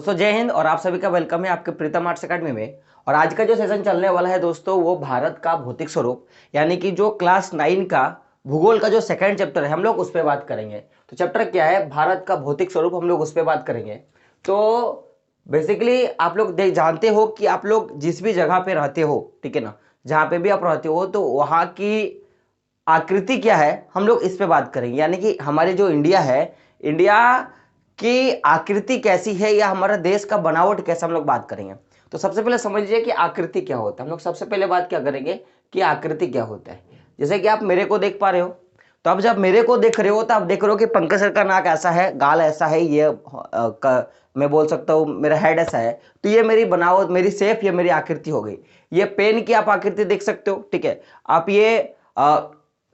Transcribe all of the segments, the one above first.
दोस्तों जय हिंद और आप सभी का वेलकम है आपके प्रीतम आर्ट्स एकेडमी में। और आज का जो सेशन चलने वाला है दोस्तों वो भारत का भौतिक स्वरूप यानी कि जो क्लास 9 का भूगोल का जो सेकंड चैप्टर है हम लोग उस पर बात करेंगे। तो चैप्टर क्या है? भारत का भौतिक स्वरूप, हम लोग उस पर बात करेंगे। तो बेसिकली आप लोग देख जानते हो कि आप लोग जिस भी जगह पे रहते हो, ठीक है ना, जहाँ पे भी आप रहते हो तो वहाँ की आकृति क्या है हम लोग इस पे बात करेंगे। यानी कि हमारे जो इंडिया है, इंडिया की आकृति कैसी है या हमारा देश का बनावट कैसा, हम लोग बात करेंगे। तो सबसे पहले समझिए कि आकृति क्या होता है। हम लोग सबसे पहले बात क्या करेंगे कि आकृति क्या होता है। जैसे कि आप मेरे को देख पा रहे हो, तो अब जब मेरे को देख रहे हो तो आप देख रहे हो कि पंकज सर का नाक ऐसा है, गाल ऐसा है, ये मैं बोल सकता हूँ मेरा हेड ऐसा है। तो ये मेरी बनावट, मेरी शेप, ये मेरी आकृति हो गई। ये पेन की आप आकृति देख सकते हो, ठीक है। आप ये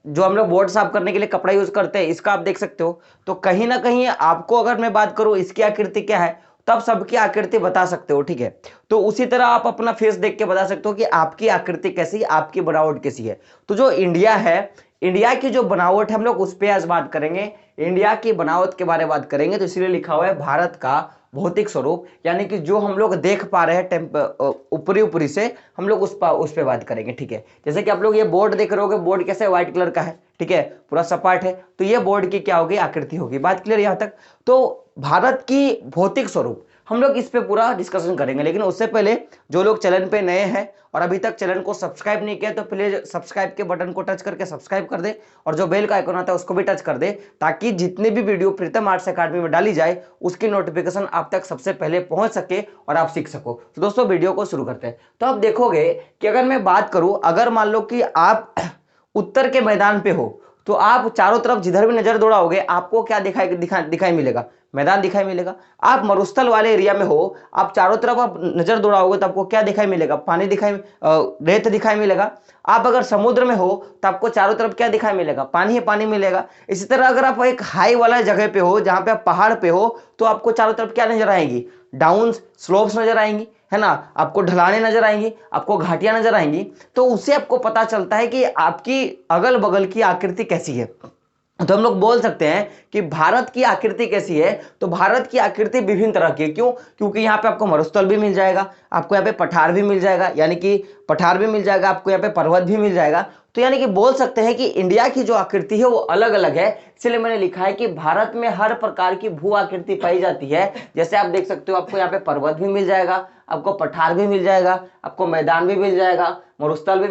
जो हम लोग बोर्ड साफ करने के लिए कपड़ा यूज करते हैं इसका आप देख सकते हो। तो कहीं ना कहीं आपको अगर मैं बात करूं इसकी आकृति क्या है तब सबकी आकृति बता सकते हो, ठीक है। तो उसी तरह आप अपना फेस देख के बता सकते हो कि आपकी आकृति कैसी है, आपकी बनावट कैसी है। तो जो इंडिया है, इंडिया की जो बनावट है हम लोग उस पर आज बात करेंगे। इंडिया की बनावट के बारे में बात करेंगे। तो इसलिए लिखा हुआ है भारत का भौतिक स्वरूप, यानी कि जो हम लोग देख पा रहे हैं ऊपरी ऊपरी से, हम लोग उस पे बात करेंगे, ठीक है। जैसे कि आप लोग ये बोर्ड देख रहे होगे, बोर्ड कैसे व्हाइट कलर का है, ठीक है, पूरा सपाट है। तो ये बोर्ड की क्या होगी, आकृति होगी। बात क्लियर यहां तक? तो भारत की भौतिक स्वरूप हम लोग इस पे पूरा डिस्कशन करेंगे। लेकिन उससे पहले जो लोग चैनल पे नए हैं और अभी तक चैनल को सब्सक्राइब नहीं किया तो प्लीज सब्सक्राइब के बटन को टच करके सब्सक्राइब कर दे और जो बेल का आइकन आता है उसको भी टच कर दे, ताकि जितनी भी वीडियो प्रीतम आर्ट्स एकेडमी में डाली जाए उसकी नोटिफिकेशन आप तक सबसे पहले पहुंच सके और आप सीख सको। तो दोस्तों वीडियो को शुरू करते हैं। तो आप देखोगे कि अगर मैं बात करूं, अगर मान लो कि आप उत्तर के मैदान पे हो तो आप चारों तरफ जिधर भी नजर दौड़ाओगे आपको क्या दिखाई मिलेगा? मैदान दिखाई मिलेगा। आप मरुस्थल वाले एरिया में हो, आप चारों तरफ आप नजर दौड़ाओगे तो आपको क्या दिखाई मिलेगा? पानी रेत दिखाई मिलेगा। आप अगर समुद्र में हो तो आपको चारों तरफ क्या दिखाई मिलेगा? पानी ही पानी मिलेगा। इसी तरह अगर आप एक हाई वाला जगह पे हो, जहां पे आप पहाड़ पे हो, तो आपको चारों तरफ क्या नजर आएंगी? डाउन स्लोप्स नजर आएंगी, है ना, आपको ढलाने नजर आएंगी, आपको घाटियां नजर आएंगी। तो उससे आपको पता चलता है कि आपकी अगल बगल की आकृति कैसी है। तो हम लोग बोल सकते हैं कि भारत की आकृति कैसी है। तो भारत की आकृति विभिन्न तरह की है। क्यों? क्योंकि यहाँ पे आपको मरुस्थल भी मिल जाएगा, आपको यहाँ पे पठार भी मिल जाएगा, यानी कि पठार भी मिल जाएगा, आपको यहाँ पे पर्वत भी मिल जाएगा। तो यानी कि बोल सकते हैं कि इंडिया की जो आकृति है वो अलग अलग है। इसलिए मैंने लिखा है कि भारत में हर प्रकार की भू आकृति पाई जाती है। जैसे आप देख सकते हो, आपको यहाँ पे पर्वत भी मिल जाएगा, आपको पठार भी मिल जाएगा, आपको मैदान भी मिल जाएगा, मरुस्थल भी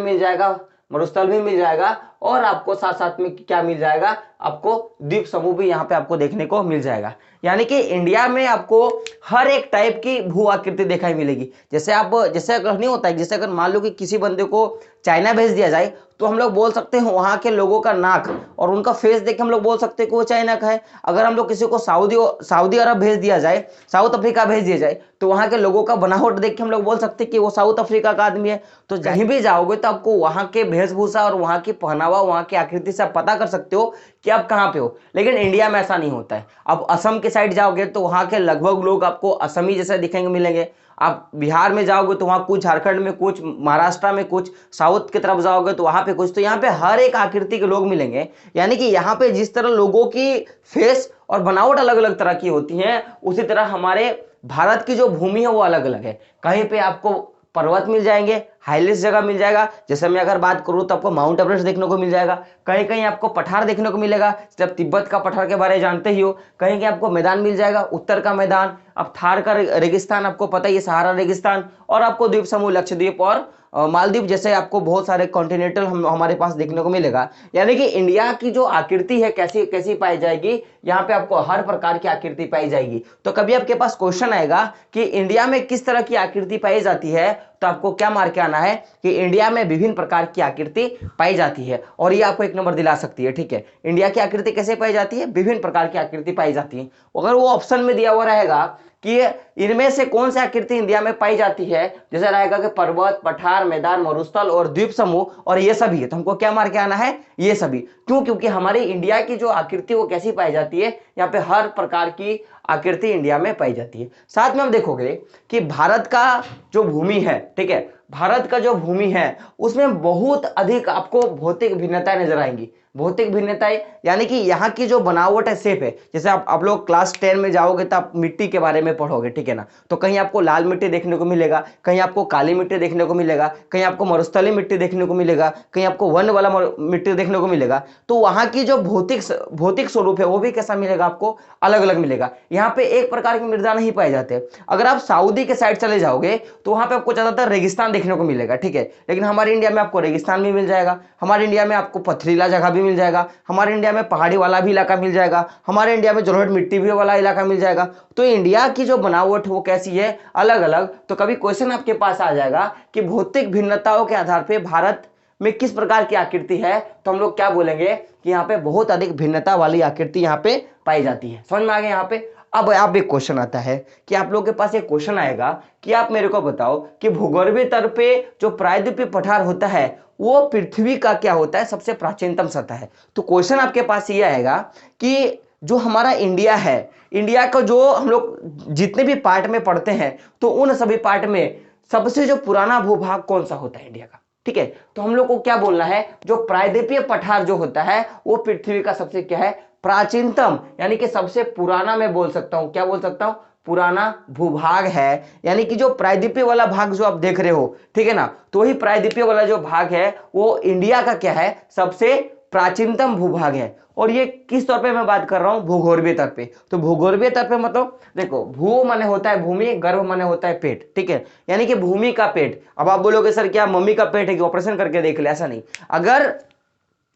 मिल जाएगा और आपको साथ साथ में क्या मिल जाएगा? आपको द्वीप समूह भी यहाँ पे आपको देखने को मिल जाएगा। यानी कि इंडिया में आपको हर एक टाइप की भू आकृति दिखाई मिलेगी। जैसे अगर नहीं होता है, जैसे अगर मान लो कि किसी बंदे को चाइना भेज दिया जाए तो हम लोग बोल सकते हैं वहां के लोगों का नाक और उनका फेस देख के हम लोग बोल सकते हैं कि वो चाइना का है। अगर हम लोग किसी को सऊदी अरब भेज दिया जाए, साउथ अफ्रीका भेज दिया जाए, तो वहां के लोगों का बनावट देख के हम लोग बोल सकते हैं कि वो साउथ अफ्रीका का आदमी है। तो कहीं भी जाओगे तो आपको वहां के वेशभूषा और वहां की पहनावा, वहां की आकृति से आप पता कर सकते हो कि आप कहाँ पे हो। लेकिन इंडिया में ऐसा नहीं होता है। आप असम के साइड जाओगे तो वहां के लगभग लोग आपको असमी जैसे दिखेंगे मिलेंगे। आप बिहार में जाओगे तो वहां कुछ, झारखंड में कुछ, महाराष्ट्र में कुछ, साउथ की तरफ जाओगे तो वहां पे कुछ। तो यहाँ पे हर एक आकृति के लोग मिलेंगे। यानी कि यहाँ पे जिस तरह लोगों की फेस और बनावट अलग अलग तरह की होती है, उसी तरह हमारे भारत की जो भूमि है वो अलग अलग है। कहीं पे आपको पर्वत मिल जाएंगे, हाईलेस्ट जगह मिल जाएगा। जैसे मैं अगर बात करूं तो आपको माउंट एवरेस्ट देखने को मिल जाएगा, कहीं कहीं आपको पठार देखने को मिलेगा, जब तिब्बत का पठार के बारे में जानते ही हो। कहीं कहीं आपको मैदान मिल जाएगा, उत्तर का मैदान, अब थार का रेगिस्तान आपको पता ही है, सहारा रेगिस्तान, और आपको द्वीप समूह लक्षद्वीप और मालदीव जैसे आपको बहुत सारे कॉन्टिनेंटल हमारे पास देखने को मिलेगा। यानी कि इंडिया की जो आकृति है कैसी कैसी पाई जाएगी, यहाँ पे आपको हर प्रकार की आकृति पाई जाएगी। तो कभी आपके पास क्वेश्चन आएगा कि इंडिया में किस तरह की आकृति पाई जाती है, तो आपको क्या मार के आना है कि इंडिया में विभिन्न प्रकार की आकृति पाई जाती है। और ये आपको एक नंबर दिला सकती है, ठीक है। इंडिया की आकृति कैसे पाई जाती है? विभिन्न प्रकार की आकृति पाई जाती है। अगर वो ऑप्शन में दिया हुआ रहेगा कि इनमें से कौन सी आकृति इंडिया में पाई जाती है, जैसे रहेगा कि पर्वत, पठार, मैदान, मरुस्थल और द्वीप समूह और ये सभी है, तो हमको क्या मार के आना है? ये सभी। क्यों? क्योंकि हमारी इंडिया की जो आकृति वो कैसी पाई जाती है, यहाँ पे हर प्रकार की आकृति इंडिया में पाई जाती है। साथ में हम देखोगे कि भारत का जो भूमि है, ठीक है, भारत का जो भूमि है उसमें बहुत अधिक आपको भौतिक भिन्नताएं नजर आएंगी। भौतिक भिन्नताएं यानी कि यहाँ की जो बनावट है शेप है, जैसे आप लोग क्लास 10 में जाओगे तो आप मिट्टी के बारे में पढ़ोगे, ठीक है ना। तो कहीं आपको लाल मिट्टी देखने को मिलेगा, कहीं आपको काली मिट्टी देखने को मिलेगा, कहीं आपको मरुस्थलीय मिट्टी देखने को मिलेगा, कहीं आपको वन वाला मिट्टी देखने को मिलेगा। तो वहां की जो भौतिक स्वरूप है वो भी कैसा मिलेगा, आपको अलग अलग मिलेगा। यहाँ पे एक प्रकार की मृदा नहीं पाए जाते। अगर आप सऊदी के साइड चले जाओगे तो वहां पे आपको ज्यादातर रेगिस्तान देखने को मिलेगा, ठीक है। लेकिन हमारे इंडिया में आपको रेगिस्तान भी मिल जाएगा, हमारे इंडिया में आपको पथरीला जगह भी मिल जाएगा, हमारे इंडिया में पहाड़ी वाला भी इलाका मिल जाएगा, हमारे इंडिया में जलोढ़ मिट्टी भी वाला इलाका मिल जाएगा। तो इंडिया की जो बनावट वो कैसी है, अलग अलग। तो कभी क्वेश्चन आपके पास आ जाएगा कि भौतिक भिन्नताओं के आधार पर भारत में किस प्रकार की आकृति है, तो हम लोग क्या बोलेंगे कि यहाँ पे बहुत अधिक भिन्नता वाली आकृति यहाँ पे पाई जाती है। समझ में आ गया यहाँ पे। अब आप एक क्वेश्चन आता है कि आप लोगों के पास एक क्वेश्चन आएगा कि आप मेरे को बताओ कि भूगर्भीय तल पे जो प्रायद्वीपीय पठार होता है वो पृथ्वी का क्या होता है, सबसे प्राचीनतम सतह है। तो क्वेश्चन आपके पास ये आएगा कि जो हमारा इंडिया है, इंडिया का जो हम लोग जितने भी पार्ट में पढ़ते हैं तो उन सभी पार्ट में सबसे जो पुराना भूभाग कौन सा होता है इंडिया का, ठीक है। तो हम लोग को क्या बोलना है, जो प्रायद्वीपीय पठार जो होता है वो पृथ्वी का सबसे क्या है, प्राचीनतम यानी कि सबसे पुराना मैं बोल सकता हूं, क्या बोल सकता हूं, पुराना भूभाग है। यानी कि जो प्रायद्वीपीय वाला भाग जो आप देख रहे हो, ठीक है ना, तो वही प्रायद्वीपीय वाला जो भाग है वो इंडिया का क्या है, सबसे प्राचीनतम भूभाग है। और ये किस तौर पे मैं बात कर रहा हूं, भूगर्भीय तल पे। तो भूगर्भीय तल पे मतलब देखो, भू माने होता है भूमि, गर्भ माने होता है पेट, ठीक है, यानी कि भूमि का पेट। अब आप बोलोगे सर क्या मम्मी का पेट है कि ऑपरेशन करके देख ले, ऐसा नहीं। अगर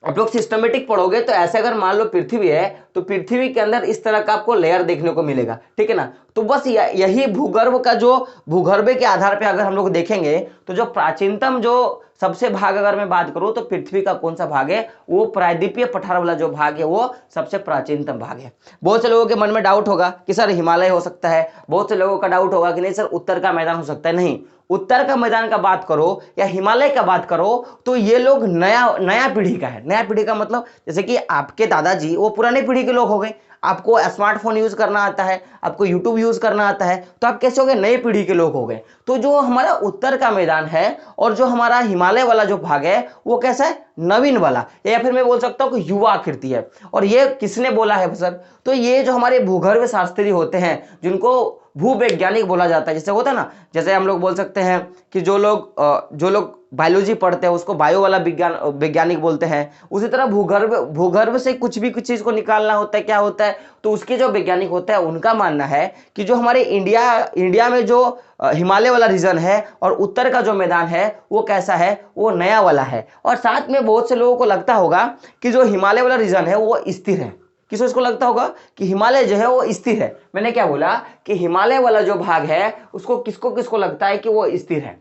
आप लोग सिस्टमेटिक पढ़ोगे तो ऐसे अगर मान लो पृथ्वी है तो पृथ्वी के अंदर इस तरह का आपको लेयर देखने को मिलेगा, ठीक है ना। तो बस यही भूगर्भ का जो भूगर्भ के आधार पे अगर हम लोग देखेंगे तो जो प्राचीनतम जो सबसे भाग अगर मैं बात करूं तो पृथ्वी का कौन सा भाग है, वो प्रायद्वीपीय पठार वाला जो भाग है वो सबसे प्राचीनतम भाग है। बहुत से लोगों के मन में डाउट होगा कि सर हिमालय हो सकता है, बहुत से लोगों का डाउट होगा कि नहीं सर उत्तर का मैदान हो सकता है। नहीं, उत्तर का मैदान का बात करो या हिमालय का बात करो तो ये लोग नया पीढ़ी का है। नया पीढ़ी का मतलब जैसे कि आपके दादाजी वो पुरानी पीढ़ी के लोग हो गए, आपको स्मार्टफोन यूज करना आता है, आपको यूट्यूब यूज करना आता है, तो आप कैसे हो गए, नई पीढ़ी के लोग हो गए। तो जो हमारा उत्तर का मैदान है और जो हमारा हिमालय वाला जो भाग है वो कैसा है, नवीन वाला, या फिर मैं बोल सकता हूँ कि युवा आकृति है। और ये किसने बोला है सर, तो ये जो हमारे भूगर्भ शास्त्री होते हैं जिनको भूवैज्ञानिक बोला जाता है, जैसे होता है ना, जैसे हम लोग बोल सकते हैं कि जो लोग बायोलॉजी पढ़ते हैं उसको बायो वाला वैज्ञानिक बोलते हैं। उसी तरह भूगर्भ से कुछ चीज को निकालना होता है, क्या होता है, तो उसके जो वैज्ञानिक होता है उनका मानना है कि जो हमारे इंडिया में जो हिमालय वाला रीजन है और उत्तर का जो मैदान है वो कैसा है, वो नया वाला है। और साथ में बहुत से लोगों को लगता होगा कि जो हिमालय वाला रीजन है वो स्थिर है। किसको इसको लगता होगा कि हिमालय जो है वो स्थिर है। मैंने क्या बोला कि हिमालय वाला जो भाग है उसको किसको लगता है कि वो स्थिर है।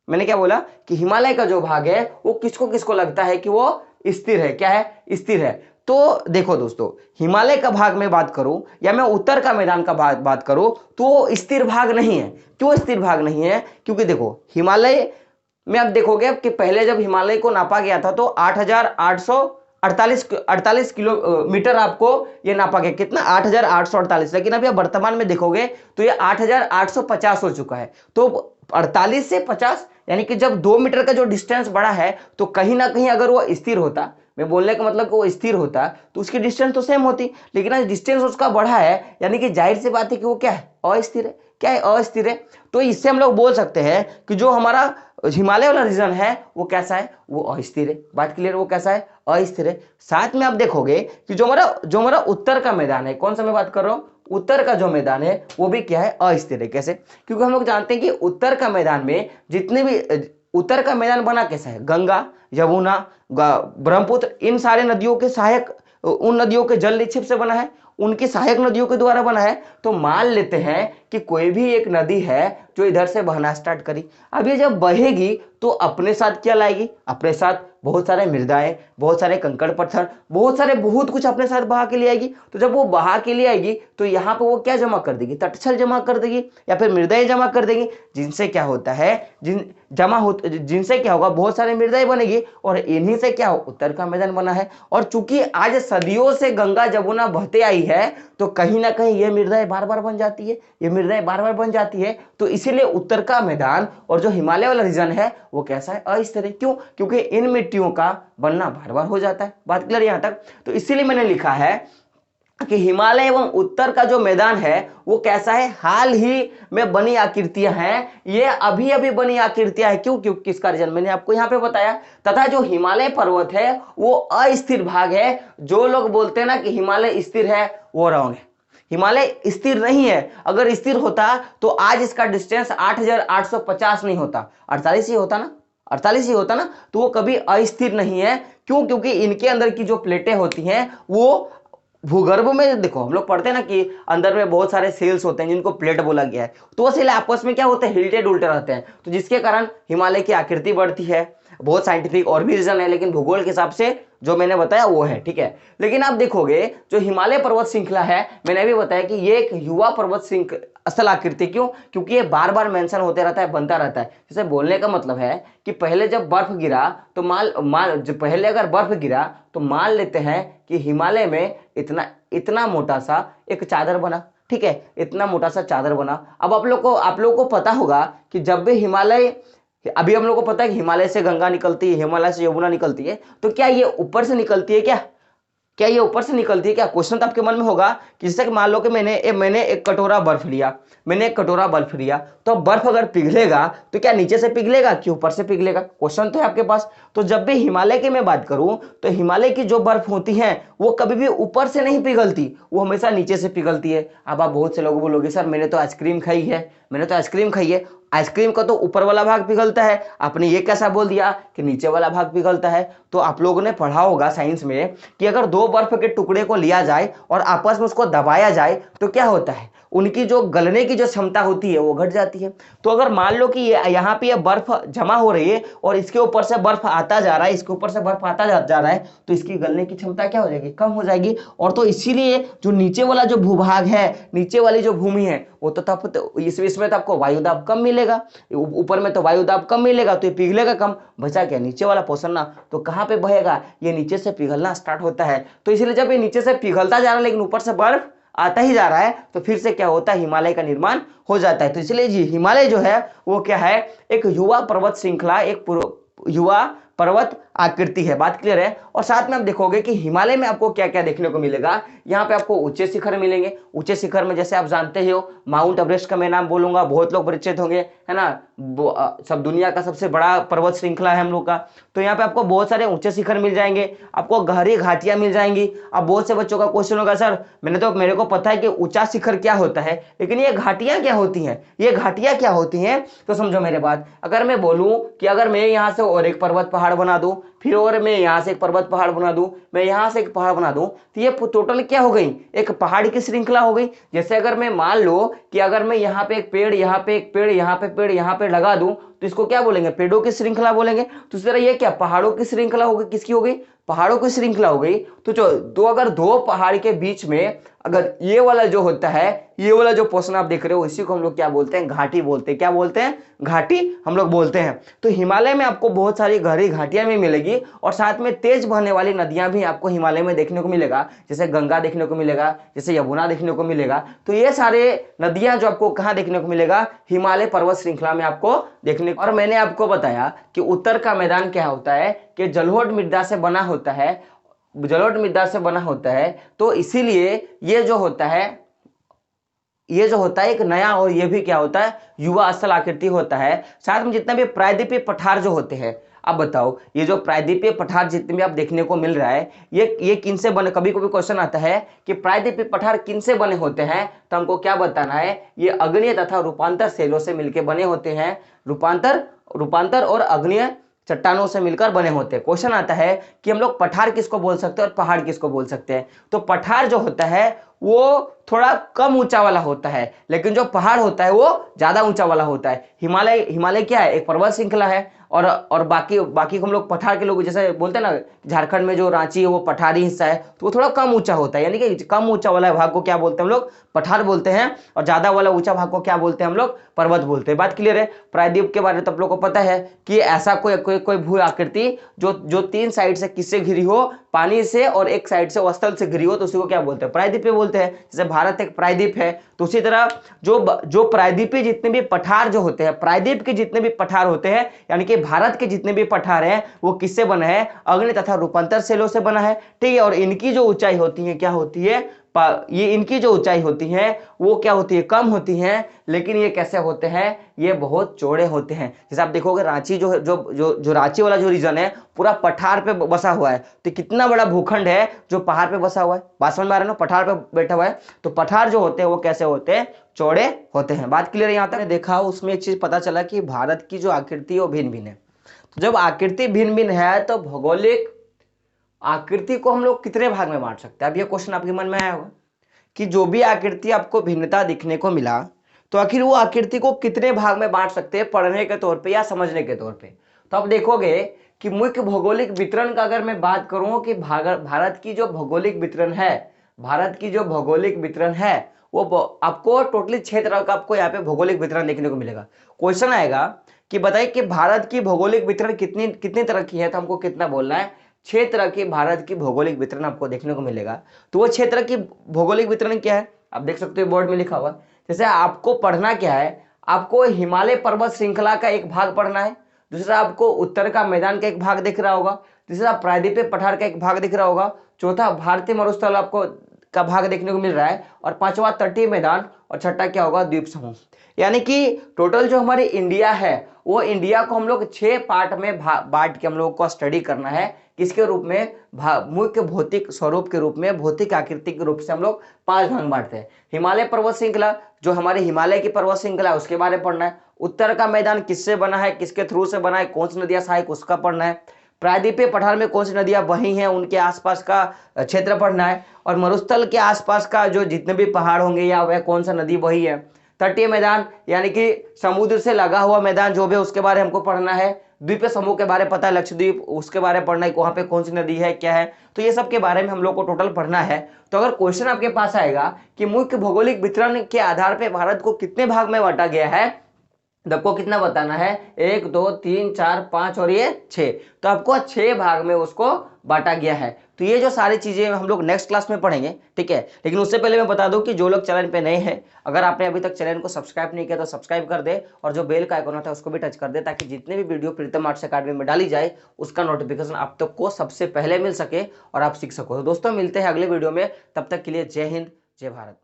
मैंने क्या बोला कि हिमालय का जो भाग है वो किसको लगता है कि वो स्थिर है, क्या है, स्थिर है। तो देखो दोस्तों, हिमालय का भाग में बात करूं या मैं उत्तर का मैदान का बात करूं तो स्थिर भाग नहीं है। क्यों स्थिर भाग नहीं है, क्योंकि देखो हिमालय में आप देखोगे कि पहले जब हिमालय को नापा गया था तो 8,848 किलोमीटर आपको ये नापा गया, कितना, 8,848। लेकिन अभी आप वर्तमान में देखोगे तो ये 8,850 हो चुका है। तो 48 से 50 यानी कि जब 2 मीटर का जो डिस्टेंस बढ़ा है तो कहीं ना कहीं अगर वो स्थिर होता, मैं बोलने का मतलब कि वो स्थिर होता तो उसकी डिस्टेंस तो सेम होती, लेकिन आज डिस्टेंस उसका बढ़ा है यानी कि जाहिर सी बात है कि वो क्या है, अस्थिर है। क्या है, अस्थिर है। तो इससे हम लोग बोल सकते हैं कि जो हमारा हिमालय वाला रीजन है वो कैसा है, वो अस्थिर है। बात क्लियर, वो कैसा है, अस्थिर है। साथ में आप देखोगे कि जो हमारा उत्तर का मैदान है, कौन सा मैं बात कर रहा हूं, उत्तर का जो मैदान है वो भी क्या है, अस्थिर है। कैसे, क्योंकि हम लोग जानते हैं कि उत्तर का मैदान में जितने भी उत्तर का मैदान बना कैसा है, गंगा, यमुना, ब्रह्मपुत्र, इन सारे नदियों के सहायक, उन नदियों के जल निक्षेप से बना है, उनकी सहायक नदियों के द्वारा बना है। तो मान लेते हैं कि कोई भी एक नदी है जो इधर से बहना स्टार्ट करी, अब ये जब बहेगी तो अपने साथ क्या लाएगी, अपने साथ बहुत सारे मृदाएं, बहुत सारे कंकड़ पत्थर, बहुत कुछ अपने साथ बहा के ले आएगी। तो जब वो बहा के ले आएगी तो यहाँ पे वो क्या जमा कर देगी, तटछल जमा कर देगी या फिर मृदाएं जमा कर देगी, जिनसे क्या होता है, जिनसे क्या होगा, बहुत सारे मृदाएं बनेगी और इन्हीं से क्या हो, उत्तर का मैदान बना है। और चूंकि आज सदियों से गंगा जमुना बहते आई है तो कहीं ना कहीं ये मृदाएं बार बार बन जाती है, ये मृदाएं बार बार बन जाती है, तो इसीलिए उत्तर का मैदान और जो हिमालय वाला रीजन है वो कैसा है, अस्थिर है। क्यों? क्योंकि इन मिट्टियों का बनना बार बार हो जाता है। बात क्लियर यहां तक? तो इसीलिए मैंने लिखा है कि हिमालय एवं उत्तर का जो मैदान है वो कैसा है, हाल ही में बनी आकृतियां हैं, ये अभी अभी बनी आकृतियां हैं। क्यों? क्योंकि किसका रीजन मैंने आपको यहां पे बताया। तथा जो हिमालय पर्वत है वो अस्थिर भाग है। जो लोग बोलते हैं ना कि हिमालय स्थिर है, वो रॉन्ग है। हिमालय स्थिर नहीं है। अगर स्थिर होता तो आज इसका डिस्टेंस 8850 नहीं होता, 48 ही होता ना, 48 ही होता ना। तो वो कभी अस्थिर नहीं है। क्यों? क्योंकि इनके अंदर की जो प्लेटें होती हैं वो भूगर्भ में, देखो हम लोग पढ़ते हैं ना कि अंदर में बहुत सारे सेल्स होते हैं जिनको प्लेट बोला गया है, तो वो सेल आपस में क्या होते हैं, हिलटे डुलटे रहते हैं, तो जिसके कारण हिमालय की आकृति बढ़ती है। बहुत साइंटिफिक और भी रीजन है, लेकिन भूगोल के हिसाब से जो मैंने बताया वो है, ठीक है। लेकिन आप देखोगे जो हिमालय पर्वत श्रृंखला है, मैंने भी बताया कि ये एक युवा पर्वत श्रृंखला असल आकृति। क्यों? क्योंकि ये बार बार मेंशन होते रहता है, बनता रहता है। जैसे बोलने का मतलब है कि पहले जब बर्फ गिरा तो पहले अगर बर्फ गिरा तो मान लेते हैं कि हिमालय में इतना इतना मोटा सा एक चादर बना, ठीक है, इतना मोटा सा चादर बना। अब आप लोगों को पता होगा कि जब भी हिमालय, अभी हम लोग को पता है कि हिमालय से गंगा निकलती है, हिमालय से यमुना निकलती है, तो क्या ये ऊपर से निकलती है? क्या ये ऊपर से निकलती है? क्या क्वेश्चन तो आपके मन में होगा कि जैसे कि मान लो कि मैंने एक कटोरा बर्फ लिया, तो बर्फ अगर पिघलेगा तो क्या नीचे से पिघलेगा कि ऊपर से पिघलेगा? क्वेश्चन तो है आपके पास। तो जब भी हिमालय की मैं बात करूं तो हिमालय की जो बर्फ होती है वो कभी भी ऊपर से नहीं पिघलती, वो हमेशा नीचे से पिघलती है। अब आप बहुत से लोग बोलोगे सर मैंने तो आइसक्रीम खाई है, आइसक्रीम का तो ऊपर वाला भाग पिघलता है, आपने ये कैसा बोल दिया कि नीचे वाला भाग पिघलता है? तो आप लोगों ने पढ़ा होगा साइंस में कि अगर दो बर्फ के टुकड़े को लिया जाए और आपस में उसको दबाया जाए तो क्या होता है, उनकी जो गलने की जो क्षमता होती है वो घट जाती है। तो अगर मान लो कि यहाँ पे ये बर्फ जमा हो रही है और इसके ऊपर से बर्फ आता जा रहा है, इसके ऊपर से बर्फ आता जा रहा है, तो इसकी गलने की क्षमता क्या हो जाएगी, कम हो जाएगी। और तो इसीलिए जो नीचे वाला जो भूभाग है, नीचे वाली जो भूमि है, वो तो तब इसमें तो आपको वायुदाब कम मिलेगा, ऊपर में तो वायुदाब कम मिलेगा, तो ये पिघलेगा कम, बचा क्या नीचे वाला पोर्शन ना, तो कहाँ पे बहेगा, ये नीचे से पिघलना स्टार्ट होता है। तो इसलिए जब ये नीचे से पिघलता जा रहा है लेकिन ऊपर से बर्फ आता ही जा रहा है, तो फिर से क्या होता है, हिमालय का निर्माण हो जाता है। तो इसलिए जी हिमालय जो है वो क्या है, एक युवा पर्वत श्रृंखला, एक युवा पर्वत आकृति है। बात क्लियर है? और साथ में आप देखोगे कि हिमालय में आपको क्या क्या देखने को मिलेगा। यहाँ पे आपको ऊंचे शिखर मिलेंगे। ऊंचे शिखर में जैसे आप जानते ही हो, माउंट एवरेस्ट का मैं नाम बोलूंगा, बहुत लोग परिचित होंगे, है ना, सब दुनिया का सबसे बड़ा पर्वत श्रृंखला है हम लोग का। तो यहाँ पे आपको बहुत सारे ऊंचे शिखर मिल जाएंगे, आपको गहरी घाटियां मिल जाएंगी। अब बहुत से बच्चों का क्वेश्चन होगा सर मेरे को पता है कि ऊंचा शिखर क्या होता है, लेकिन ये घाटियां क्या होती हैं, तो समझो मेरे बात। अगर मैं बोलूं कि अगर मैं यहाँ से और एक पर्वत पहाड़ बना दूं, फिर और मैं यहाँ से एक पर्वत पहाड़ बना दूं, मैं यहाँ से एक पहाड़ बना दूं, तो ये टोटल क्या हो गई, एक पहाड़ की श्रृंखला हो गई। जैसे अगर मैं मान लो कि अगर मैं यहाँ पे एक पेड़, यहाँ पे एक पेड़, यहाँ पे पेड़, यहाँ पे लगा दूं, तो इसको क्या बोलेंगे, पेड़ों की श्रृंखला बोलेंगे। तो इस तरह ये क्या पहाड़ों की श्रृंखला हो गई, किसकी हो गई, पहाड़ों की श्रृंखला हो गई। तो अगर दो पहाड़ के बीच में अगर ये वाला जो होता है, ये वाला जो पोर्शन आप देख रहे हो, इसी को हम लोग क्या बोलते हैं, घाटी बोलते हैं। क्या बोलते हैं, घाटी हम लोग बोलते हैं। तो हिमालय में आपको बहुत सारी गहरी घाटियां भी मिलेगी और साथ में तेज बहने वाली नदियां भी आपको हिमालय में देखने को मिलेगा। जैसे गंगा देखने को मिलेगा, जैसे यमुना देखने को मिलेगा। तो ये सारे नदियां जो आपको कहाँ देखने को मिलेगा, हिमालय पर्वत श्रृंखला में आपको देखने को। और मैंने आपको बताया कि उत्तर का मैदान क्या होता है, कि जलोढ़ मृदा से बना होता है, तो इसीलिए ये जो होता है एक नया, और ये भी क्या होता है, युवा असल आकृति होता है। साथ में जितने भी प्रायद्वीपीय पठार जो होते हैं, अब बताओ ये जो प्रायद्वीपीय पठार जितने भी आप देखने को मिल रहा है, ये किन से बने, कभी कभी क्वेश्चन आता है कि प्रायद्वीपीय पठार किन से बने होते हैं, तो हमको क्या बताना है, ये अग्नीय तथा रूपांतर शैलों से मिलकर बने होते हैं। रूपांतर और अग्नीय चट्टानों से मिलकर बने होते हैं। क्वेश्चन आता है कि हम लोग पठार किसको बोल सकते हैं और पहाड़ किसको बोल सकते हैं। तो पठार जो होता है वो थोड़ा कम ऊंचा वाला होता है, लेकिन जो पहाड़ होता है वो ज्यादा ऊंचा वाला होता है। हिमालय क्या है, एक पर्वत श्रृंखला है, और बाकी हम लोग पठार के लोग जैसे बोलते हैं ना, झारखंड में जो रांची है वो पठारी हिस्सा है, तो वो थोड़ा कम ऊंचा होता है, यानी कि कम ऊंचा वाला भाग को क्या बोलते हैं हम लोग, पठार बोलते हैं, और ज्यादा वाला ऊंचा भाग को क्या बोलते हैं हम लोग, पर्वत बोलते हैं। बात क्लियर है? प्रायद्वीप के बारे में तो आप लोग को पता है कि ऐसा कोई भू आकृति जो तीन साइड से किससे घिरी हो, पानी से, और एक साइड से स्थल से घिरी हो, तो उसी को क्या बोलते हैं, प्रायद्वीप बोलते हैं। जैसे भारत एक प्रायद्वीप है, तो उसी तरह जो प्रायद्वीपीय जितने भी पठार जो होते हैं, प्रायद्वीप के जितने भी पठार होते हैं, यानी कि भारत के जितने भी पठार हैं वो किससे बना है? अग्नि तथा रूपांतर सेलों से बना है, ठीक है। और इनकी जो ऊंचाई होती है क्या होती है? ये इनकी जो ऊंचाई होती है वो क्या होती है? कम होती है। लेकिन ये कैसे होते हैं? ये बहुत चौड़े होते हैं। जैसे आप देखोगे रांची जो रांची वाला जो रीजन है पूरा पठार पे बसा हुआ है, तो कितना बड़ा भूखंड है जो पहाड़ पे बसा हुआ है। बात समझ में आ रहा है ना? पठार पे बैठा हुआ है, तो पठार जो होते हैं वो कैसे होते हैं? चौड़े होते हैं। बात क्लियर है? यहाँ तक देखा उसमें एक चीज पता चला कि भारत की जो आकृति है वो भिन्न भिन्न है। तो जब आकृति भिन्न भिन्न है तो भौगोलिक आकृति को हम लोग कितने भाग में बांट सकते हैं? अब ये क्वेश्चन आपके मन में आया होगा कि जो भी आकृति आपको भिन्नता दिखने को मिला, तो आखिर वो आकृति को कितने भाग में बांट सकते हैं, पढ़ने के तौर पे या समझने के तौर पे? तो आप देखोगे कि मुख्य भौगोलिक वितरण का अगर मैं बात करूं कि भारत की जो भौगोलिक वितरण है, भारत की जो भौगोलिक वितरण है वो आपको टोटली 6 तरह का आपको यहाँ पे भौगोलिक वितरण देखने को मिलेगा। क्वेश्चन आएगा कि बताइए कि भारत की भौगोलिक वितरण कितनी तरह की है, तो हमको कितना बोलना है? 6 तरह की भारत की भौगोलिक वितरण आपको देखने को मिलेगा। तो वो 6 तरह की भौगोलिक वितरण क्या है आप देख सकते हो बोर्ड में लिखा हुआ। जैसे आपको पढ़ना क्या है? आपको हिमालय पर्वत श्रृंखला का एक भाग पढ़ना है, दूसरा आपको उत्तर का मैदान का एक भाग दिख रहा होगा, तीसरा प्रायद्वीपीय पठार का एक भाग दिख रहा होगा, चौथा भारतीय मरुस्थल आपको का भाग देखने को मिल रहा है, और पांचवा तटीय मैदान, और छठा क्या होगा? द्वीप समूह। यानी कि टोटल जो हमारी इंडिया है वो इंडिया को हम लोग 6 पार्ट में बांट के हम लोग को स्टडी करना है। किसके रूप में? मुख्य भौतिक स्वरूप के रूप में, भौतिक आकृति के रूप से हम लोग 5 भाग बांटते हैं। हिमालय पर्वत श्रृंखला, जो हमारे हिमालय की पर्वत श्रृंखला है उसके बारे में पढ़ना है। उत्तर का मैदान किससे बना है, किसके थ्रू से बना है, कौन सी नदियां सहायक, उसका पढ़ना है। प्रायद्वीपीय पठार में कौन सी नदियां बही हैं उनके आसपास का क्षेत्र पढ़ना है। और मरुस्थल के आसपास का जो जितने भी पहाड़ होंगे या वह कौन सा नदी बही है। तटीय मैदान यानी कि समुद्र से लगा हुआ मैदान जो भी उसके बारे में हमको पढ़ना है। द्वीप समूह के बारे में पता है, लक्षद्वीप, उसके बारे में पढ़ना है, वहां पे कौन सी नदी है, क्या है, तो ये सब के बारे में हम लोग को टोटल पढ़ना है। तो अगर क्वेश्चन आपके पास आएगा कि मुख्य भौगोलिक वितरण के आधार पर भारत को कितने भाग में बांटा गया है, तो आपको कितना बताना है? 1 2 3 4 5 और ये 6, तो आपको 6 भाग में उसको बांटा गया है। तो ये जो सारी चीजें हम लोग नेक्स्ट क्लास में पढ़ेंगे, ठीक है। लेकिन उससे पहले मैं बता दूं कि जो लोग चैनल पे नए हैं, अगर आपने अभी तक चैनल को सब्सक्राइब नहीं किया तो सब्सक्राइब कर दे, और जो बेल का आइकन होता है उसको भी टच कर दे, ताकि जितने भी वीडियो प्रीतम आर्ट्स अकेडमी में डाली जाए उसका नोटिफिकेशन आप तक को सबसे पहले मिल सके और आप सीख सको। तो दोस्तों मिलते हैं अगले वीडियो में, तब तक के लिए जय हिंद, जय भारत।